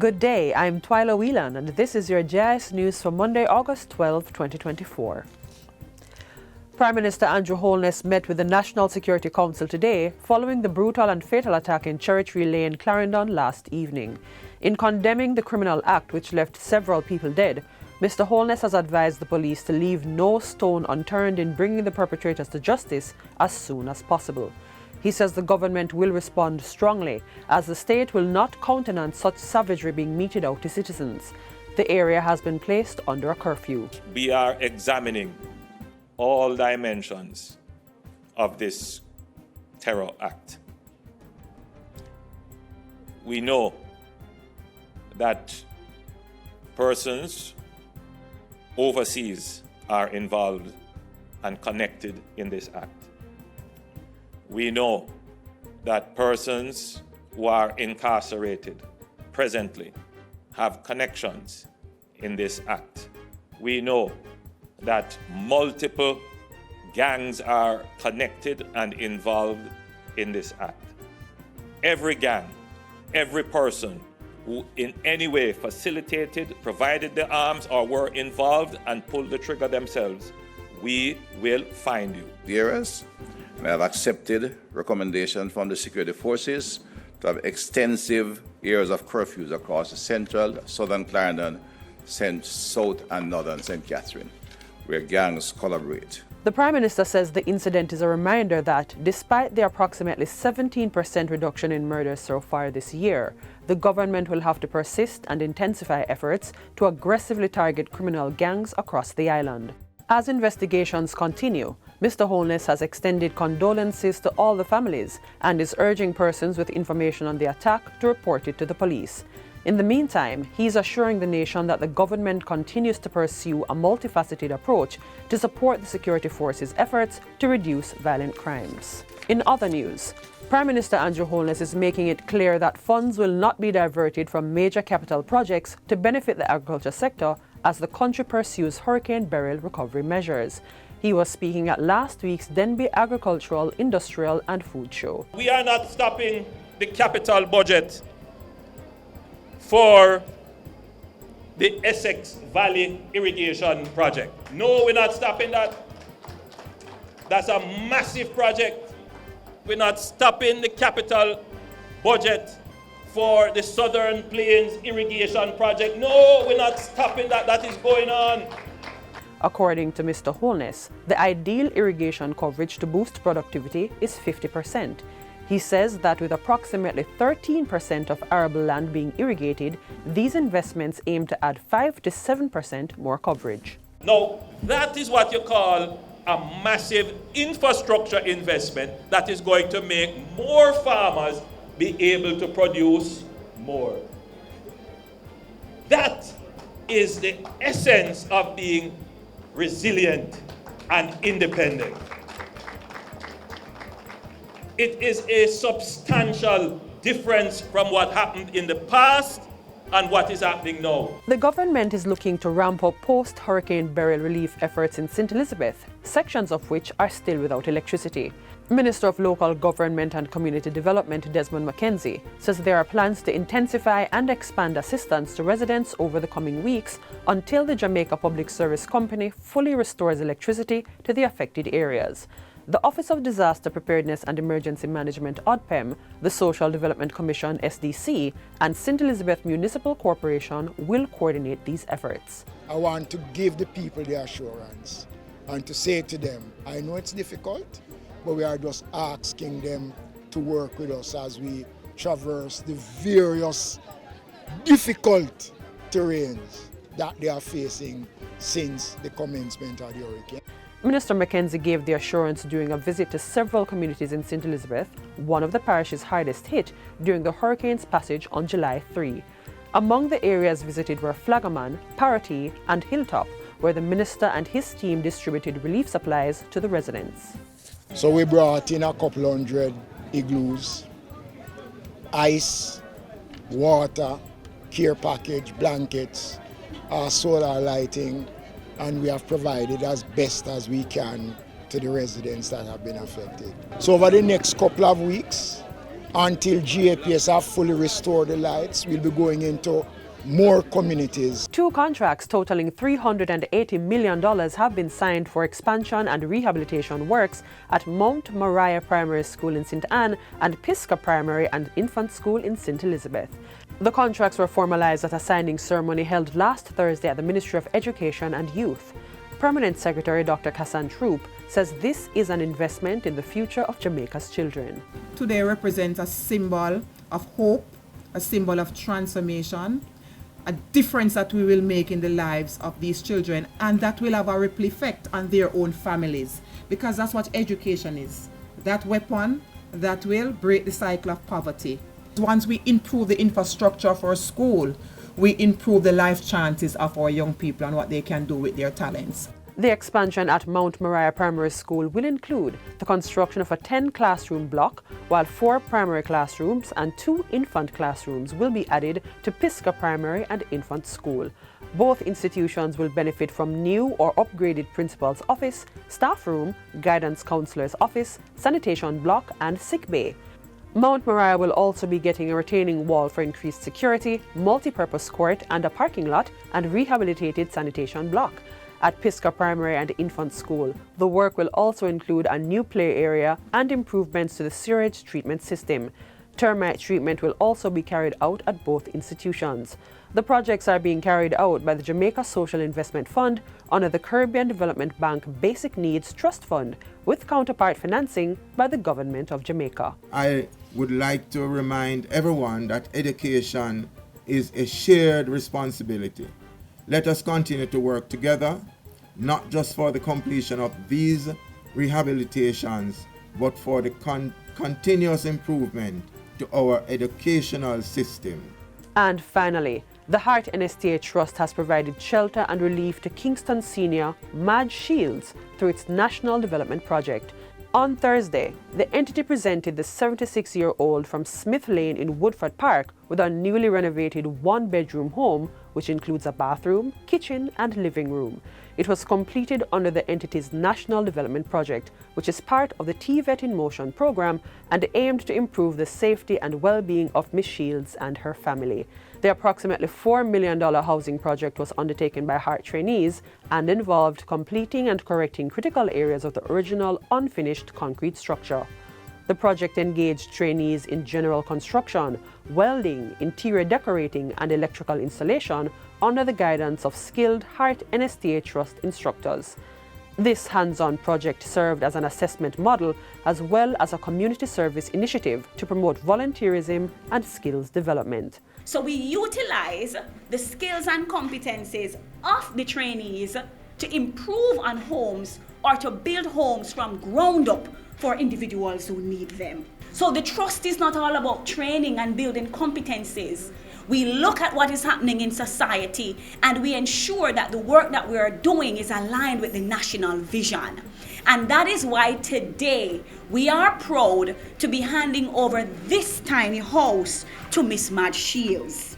Good day, I'm Twyla Whelan and this is your Jis News for Monday, August 12, 2024. Prime Minister Andrew Holness met with the National Security Council today following the brutal and fatal attack in Cherry Lane, Clarendon last evening. In condemning the criminal act which left several people dead, Mr. Holness has advised the police to leave no stone unturned in bringing the perpetrators to justice as soon as possible. He says the government will respond strongly, as the state will not countenance such savagery being meted out to citizens. The area has been placed under a curfew. We are examining all dimensions of this terror act. We know that persons overseas are involved and connected in this act. We know that persons who are incarcerated presently have connections in this act. We know that multiple gangs are connected and involved in this act. Every gang, every person who in any way facilitated, provided the arms, or were involved and pulled the trigger themselves, we will find you. Areas, and I have accepted recommendation from the security forces to have extensive areas of curfews across the central, southern Clarendon, south and northern St. Catherine, where gangs collaborate. The Prime Minister says the incident is a reminder that, despite the approximately 17% reduction in murders so far this year, the government will have to persist and intensify efforts to aggressively target criminal gangs across the island. As investigations continue, Mr. Holness has extended condolences to all the families and is urging persons with information on the attack to report it to the police. In the meantime, he is assuring the nation that the government continues to pursue a multifaceted approach to support the security forces' efforts to reduce violent crimes. In other news, Prime Minister Andrew Holness is making it clear that funds will not be diverted from major capital projects to benefit the agriculture sector as the country pursues Hurricane Beryl recovery measures. He was speaking at last week's Denby Agricultural, Industrial and Food Show. We are not stopping the capital budget for the Essex Valley Irrigation Project. No, we're not stopping that. That's a massive project. We're not stopping the capital budget for the Southern Plains Irrigation Project. No, we're not stopping that. That is going on. According to Mr. Holness, the ideal irrigation coverage to boost productivity is 50%. He says that with approximately 13% of arable land being irrigated, these investments aim to add 5 to 7% more coverage. Now, that is what you call a massive infrastructure investment that is going to make more farmers be able to produce more. That is the essence of being resilient and independent. It is a substantial difference from what happened in the past and what is happening now. The government is looking to ramp up post-Hurricane Beryl relief efforts in St. Elizabeth, sections of which are still without electricity. Minister of Local Government and Community Development Desmond McKenzie says there are plans to intensify and expand assistance to residents over the coming weeks until the Jamaica Public Service Company fully restores electricity to the affected areas. The Office of Disaster Preparedness and Emergency Management ODPEM, the Social Development Commission SDC, and St. Elizabeth Municipal Corporation will coordinate these efforts. I want to give the people the assurance and to say to them, I know it's difficult, but we are just asking them to work with us as we traverse the various difficult terrains that they are facing since the commencement of the hurricane. Minister McKenzie gave the assurance during a visit to several communities in St. Elizabeth, one of the parishes hardest hit during the hurricane's passage on July 3. Among the areas visited were Flagaman, Parati, and Hilltop, where the minister and his team distributed relief supplies to the residents. So we brought in a couple hundred igloos, ice, water, care package, blankets, solar lighting, and we have provided as best as we can to the residents that have been affected. So over the next couple of weeks, until GAPS have fully restored the lights, we'll be going into more communities. 2 contracts totaling $380 million have been signed for expansion and rehabilitation works at Mount Moriah Primary School in St. Anne and Pisgah Primary and Infant School in St. Elizabeth. The contracts were formalized at a signing ceremony held last Thursday at the Ministry of Education and Youth. Permanent Secretary Dr. Kassan Troop says this is an investment in the future of Jamaica's children. Today represents a symbol of hope, a symbol of transformation, a difference that we will make in the lives of these children, and that will have a ripple effect on their own families, because that's what education is. That weapon that will break the cycle of poverty. Once we improve the infrastructure for a school, we improve the life chances of our young people and what they can do with their talents. The expansion at Mount Moriah Primary School will include the construction of a 10-classroom block, while 4 primary classrooms and 2 infant classrooms will be added to Pisgah Primary and Infant School. Both institutions will benefit from new or upgraded principal's office, staff room, guidance counselor's office, sanitation block and sick bay. Mount Moriah will also be getting a retaining wall for increased security, multi-purpose court and a parking lot and rehabilitated sanitation block. At Pisgah Primary and Infant School, the work will also include a new play area and improvements to the sewage treatment system. Termite treatment will also be carried out at both institutions. The projects are being carried out by the Jamaica Social Investment Fund under the Caribbean Development Bank Basic Needs Trust Fund, with counterpart financing by the Government of Jamaica. I would like to remind everyone that education is a shared responsibility. Let us continue to work together, not just for the completion of these rehabilitations, but for the continuous improvement to our educational system. And finally, the Heart NSTA Trust has provided shelter and relief to Kingston senior Madge Shields through its National Development Project. On Thursday, the entity presented the 76-year-old from Smith Lane in Woodford Park with a newly renovated 1-bedroom home, which includes a bathroom, kitchen and living room. It was completed under the entity's National Development Project, which is part of the TVET in Motion program and aimed to improve the safety and well-being of Ms. Shields and her family. The approximately $4 million housing project was undertaken by Heart trainees and involved completing and correcting critical areas of the original unfinished concrete structure. The project engaged trainees in general construction, welding, interior decorating, and electrical installation under the guidance of skilled Heart NSTA Trust instructors. This hands-on project served as an assessment model as well as a community service initiative to promote volunteerism and skills development. So we utilize the skills and competencies of the trainees to improve on homes or to build homes from ground up for individuals who need them. So the trust is not all about training and building competencies. We look at what is happening in society and we ensure that the work that we are doing is aligned with the national vision. And that is why today we are proud to be handing over this tiny house to Miss Madge Shields.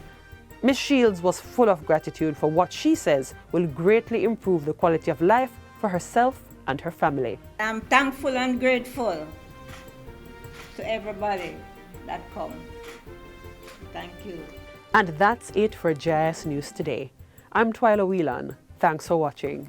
Ms. Shields was full of gratitude for what she says will greatly improve the quality of life for herself and her family. I'm thankful and grateful to everybody that come. Thank you. And that's it for Jis News Today. I'm Twyla Whelan. Thanks for watching.